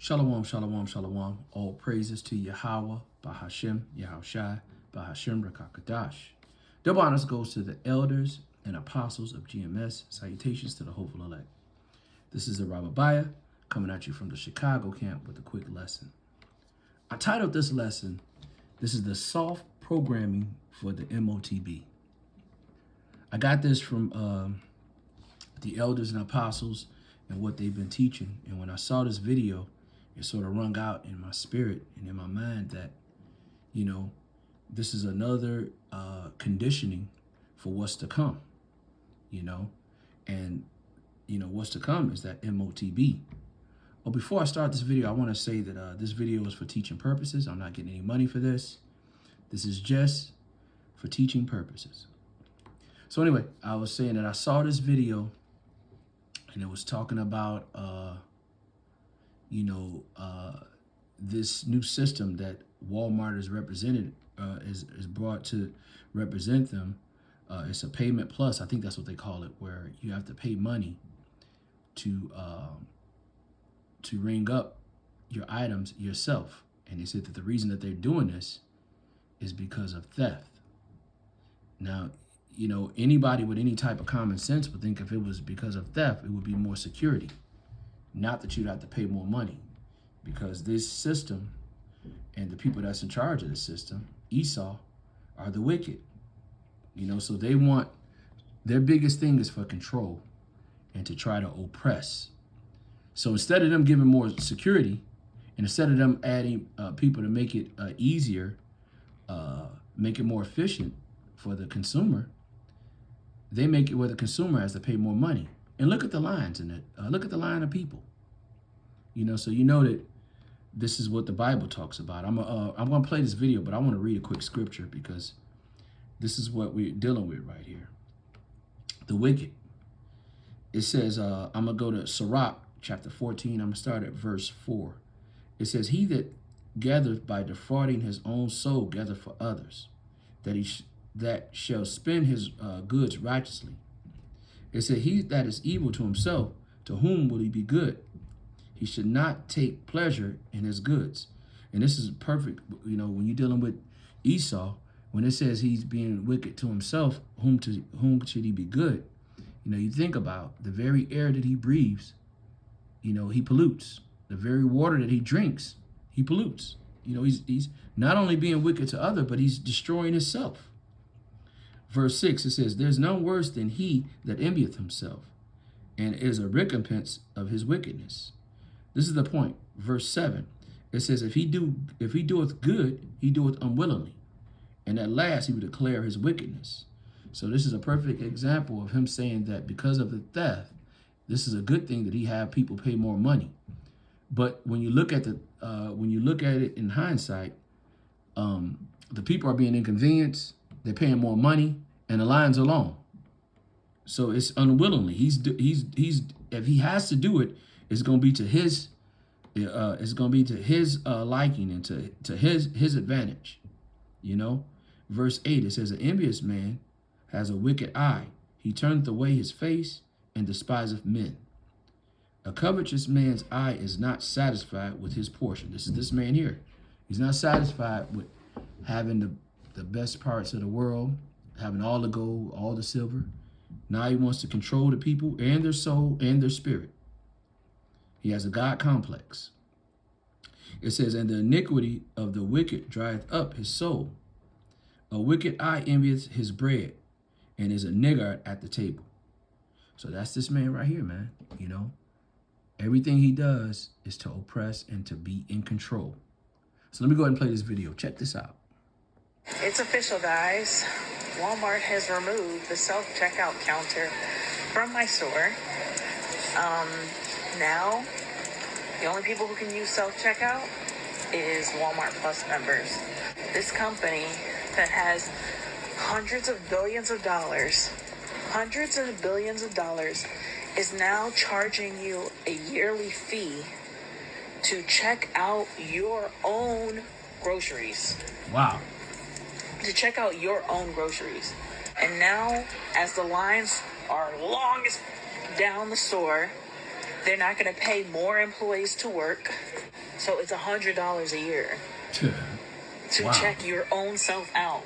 Shalom, shalom, shalom. All praises to Yahweh, Bahashem, Yahushai, Bahashem, Rakakadash. Double honors goes to the elders and apostles of GMS. Salutations to the hopeful elect. This is the Rababiah coming at you from the Chicago camp with a quick lesson. I titled this lesson, this is the soft programming for the Motb. I got this from the elders and apostles and what they've been teaching. And when I saw this video, it sort of rung out in my spirit and in my mind that, you know, this is another conditioning for what's to come, you know, and, you know, what's to come is that Motb. Well, before I start this video, I want to say that this video is for teaching purposes. I'm not getting any money for this. This is just for teaching purposes. So anyway, I was saying that I saw this video and it was talking about, this new system that Walmart is represented, is brought to represent them. It's a payment plus, I think that's what they call it, where you have to pay money to ring up your items yourself. And they said that the reason that they're doing this is because of theft. Now, you know, anybody with any type of common sense would think if it was because of theft, it would be more security. Not that you'd have to pay more money, because this system and the people that's in charge of the system, Esau, are the wicked. You know, so they want, their biggest thing is for control and to try to oppress. So instead of them giving more security, and instead of them adding people to make it easier, make it more efficient for the consumer, they make it where the consumer has to pay more money. And look at the lines in it. Look at the line of people. You know, so you know that this is what the Bible talks about. I'm going to play this video, but I want to read a quick scripture because this is what we're dealing with right here. The wicked. It says, I'm going to go to Sirach, chapter 14. I'm going to start at verse 4. It says, he that gathereth by defrauding his own soul gathereth for others, that shall spend his goods righteously. It said, he that is evil to himself, to whom will he be good? He should not take pleasure in his goods. And this is perfect, you know, when you're dealing with Esau, when it says he's being wicked to himself, whom should he be good? You know, you think about the very air that he breathes, you know, he pollutes. The very water that he drinks, he pollutes. You know, he's not only being wicked to others, but he's destroying himself. Verse 6, it says, there's none worse than he that envieth himself, and is a recompense of his wickedness. This is the point. Verse 7, it says, if he doeth good, he doeth unwillingly, and at last he will declare his wickedness. So this is a perfect example of him saying that because of the theft, this is a good thing that he have people pay more money. But when you look at it in hindsight, the people are being inconvenienced. They're paying more money, and the lines are long. So it's unwillingly. He's if he has to do it, it's going to be to his liking and to his advantage. You know, verse 8, it says, an envious man has a wicked eye. He turneth away his face and despiseth men. A covetous man's eye is not satisfied with his portion. This is this man here. He's not satisfied with having the best parts of the world, having all the gold, all the silver. Now he wants to control the people and their soul and their spirit. He has a God complex. It says, and the iniquity of the wicked drieth up his soul. A wicked eye envieth his bread, and is a niggard at the table. So that's this man right here, man. You know, everything he does is to oppress and to be in control. So let me go ahead and play this video. Check this out. It's official, guys. Walmart has removed the self-checkout counter from my store. Now, the only people who can use self-checkout is Walmart Plus members. This company that has hundreds of billions of dollars is now charging you a yearly fee to check out your own groceries. Wow. To check out your own groceries. And now, as the lines are longest down the store, They're not going to pay more employees to work. So it's $100 a year to Wow. check your own self out.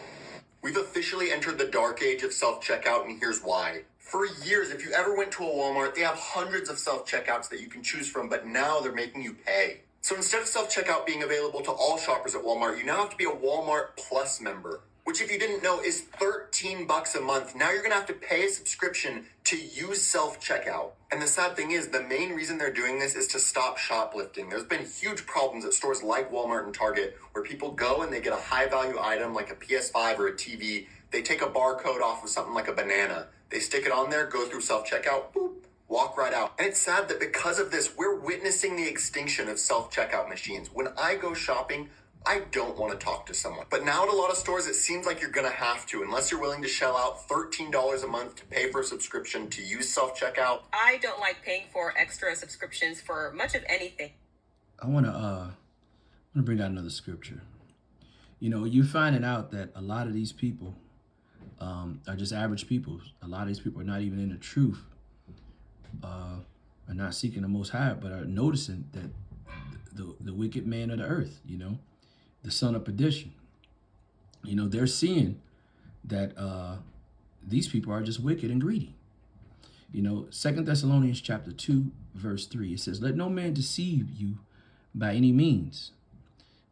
We've officially entered the dark age of self-checkout, and here's why. For years, if you ever went to a Walmart, they have hundreds of self-checkouts that you can choose from, but now they're making you pay. So instead of self-checkout being available to all shoppers at Walmart, you now have to be a Walmart Plus member, which if you didn't know is $13 a month. Now you're gonna have to pay a subscription to use self-checkout. And the sad thing is, the main reason they're doing this is to stop shoplifting. There's been huge problems at stores like Walmart and Target where people go and they get a high-value item like a PS5 or a TV. They take a barcode off of something like a banana. They stick it on there, go through self-checkout, boop, walk right out. And it's sad that because of this, we're witnessing the extinction of self-checkout machines. When I go shopping, I don't want to talk to someone. But now at a lot of stores, it seems like you're going to have to, unless you're willing to shell out $13 a month to pay for a subscription to use self-checkout. I don't like paying for extra subscriptions for much of anything. I want to bring out another scripture. You know, you're finding out that a lot of these people are just average people. A lot of these people are not even in the truth, are not seeking the Most High, but are noticing that the wicked man of the earth, you know, the son of perdition, you know, they're seeing that these people are just wicked and greedy. You know, 2 Thessalonians chapter 2, verse 3, it says, "Let no man deceive you by any means,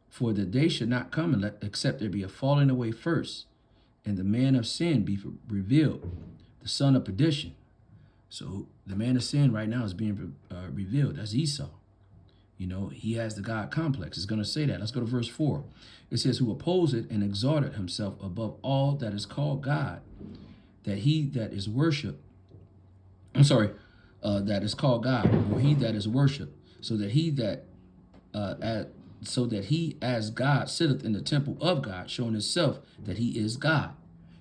for the day should not come except there be a falling away first, and the man of sin be revealed, the son of perdition." So the man of sin right now is being revealed. That's Esau. You know, he has the God complex. It's going to say that. Let's go to verse 4. It says, "Who opposed and exalted himself above all that is called God, that he that is worshipped, that is called God, or he that is worshipped, so that he as God sitteth in the temple of God, showing himself that he is God."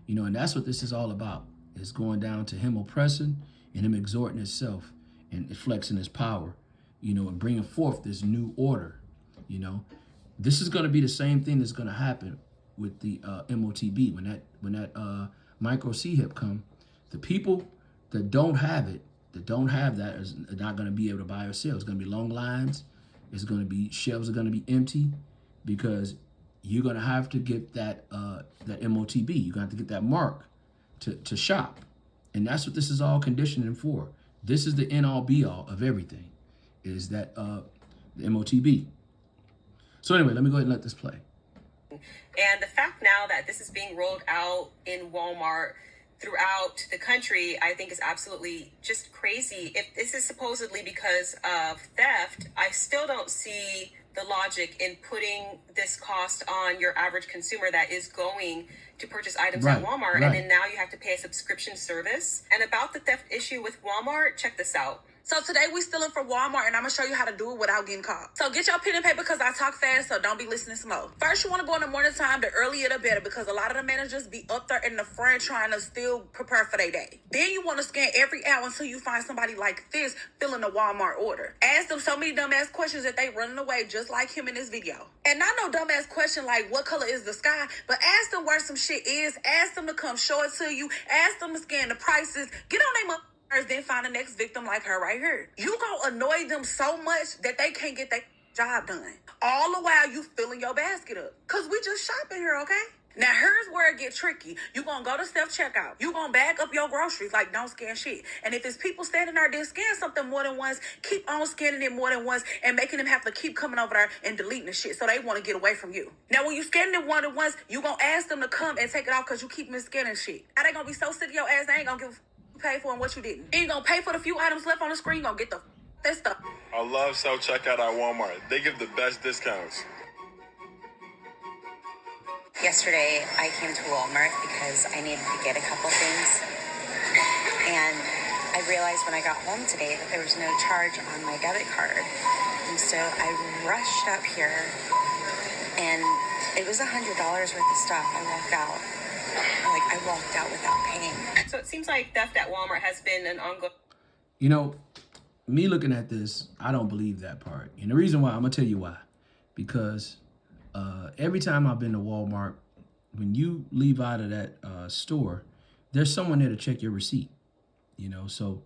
You know, and that's what this is all about. It's going down to him oppressing and him exhorting himself and flexing his power, you know, and bringing forth this new order. You know, this is going to be the same thing that's going to happen with the Motb when that micro C-hip come. The people that don't have it, that don't have that, is not going to be able to buy or sell. It's going to be long lines. It's going to be, shelves are going to be empty, because you're going to have to get that Motb. You're going to have to get that mark to shop. And that's what this is all conditioning for. This is the end-all be-all of everything, is that the Motb. So anyway, let me go ahead and let this play. And the fact now that this is being rolled out in Walmart throughout the country, I think is absolutely just crazy. If this is supposedly because of theft, I still don't see the logic in putting this cost on your average consumer that is going to purchase items at Walmart. And then now you have to pay a subscription service. And about the theft issue with Walmart, check this out. So today we stealing from Walmart, and I'm going to show you how to do it without getting caught. So get your pen and paper, because I talk fast, so don't be listening slow. First, you want to go in the morning time. The earlier the better, because a lot of the managers be up there in the front trying to still prepare for their day. Then you want to scan every hour until you find somebody like this filling a Walmart order. Ask them so many dumbass questions that they running away, just like him in this video. And not no dumbass question like, what color is the sky? But ask them where some shit is. Ask them to come show it to you. Ask them to scan the prices. Get on their then find the next victim like her right here. You gonna annoy them so much that they can't get their job done. All the while you filling your basket up. Cause we just shopping here, okay? Now here's where it get tricky. You gonna go to self-checkout. You gonna bag up your groceries, like don't scan shit. And if it's people standing there that scan something more than once, keep on scanning it more than once and making them have to keep coming over there and deleting the shit so they want to get away from you. Now when you scanning it more than once, you gonna ask them to come and take it off because you keep scanning shit. Now they gonna be so sick of your ass, they ain't gonna give pay for and what you didn't. You gonna pay for the few items left on the screen, gonna get that stuff. I love self-checkout at Walmart. They give the best discounts. Yesterday, I came to Walmart because I needed to get a couple things. And I realized when I got home today that there was no charge on my debit card. And so I rushed up here, and it was $100 worth of stuff. I walked out without paying. So it seems like theft at Walmart has been an ongoing. You know, me looking at this, I don't believe that part. And the reason why, I'm going to tell you why. Because every time I've been to Walmart, when you leave out of that store, there's someone there to check your receipt. You know, so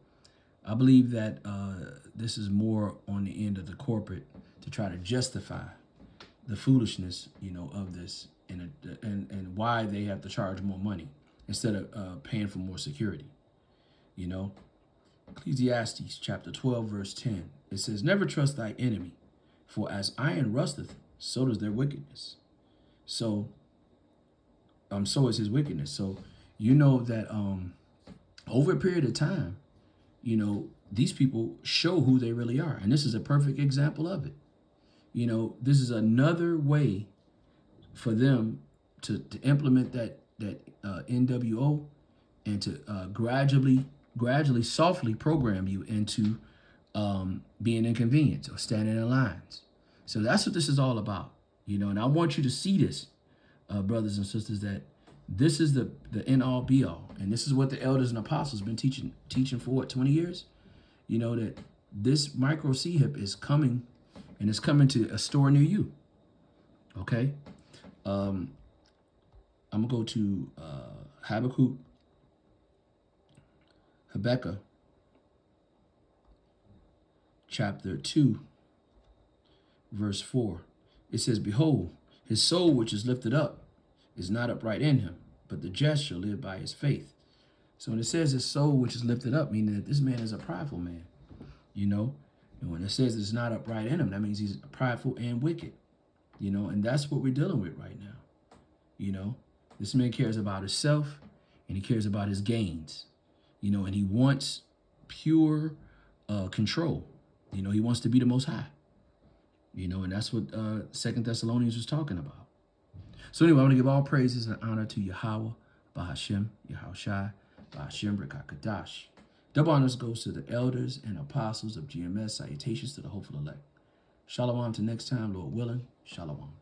I believe that this is more on the end of the corporate to try to justify the foolishness, of this and why they have to charge more money instead of paying for more security. Ecclesiastes chapter 12, verse 10. It says, never trust thy enemy, for as iron rusteth, so does their wickedness. So is his wickedness. So that over a period of time, these people show who they really are. And this is a perfect example of it. This is another way for them to implement that NWO and to gradually, softly program you into being inconvenienced or standing in lines. So that's what this is all about, and I want you to see this, brothers and sisters, that this is the end all be all. And this is what the elders and apostles have been teaching for what, 20 years? That this micro C-hip is coming, and it's coming to a store near you. Okay? I'm going to go to Habakkuk chapter 2, verse 4. It says, behold, his soul which is lifted up is not upright in him, but the just shall live by his faith. So when it says his soul which is lifted up, meaning that this man is a prideful man, and when it says it's not upright in him, that means he's prideful and wicked, and that's what we're dealing with right now. This man cares about himself, and he cares about his gains, and he wants pure control. He wants to be the Most High, and that's what 2 Thessalonians was talking about. So anyway, I want to give all praises and honor to Yahweh, Bahashem, Yahushai, Bahashem, Rekakadash. Double honors goes to the elders and apostles of GMS. Salutations to the hopeful elect. Shalom till next time, Lord willing. Shalom.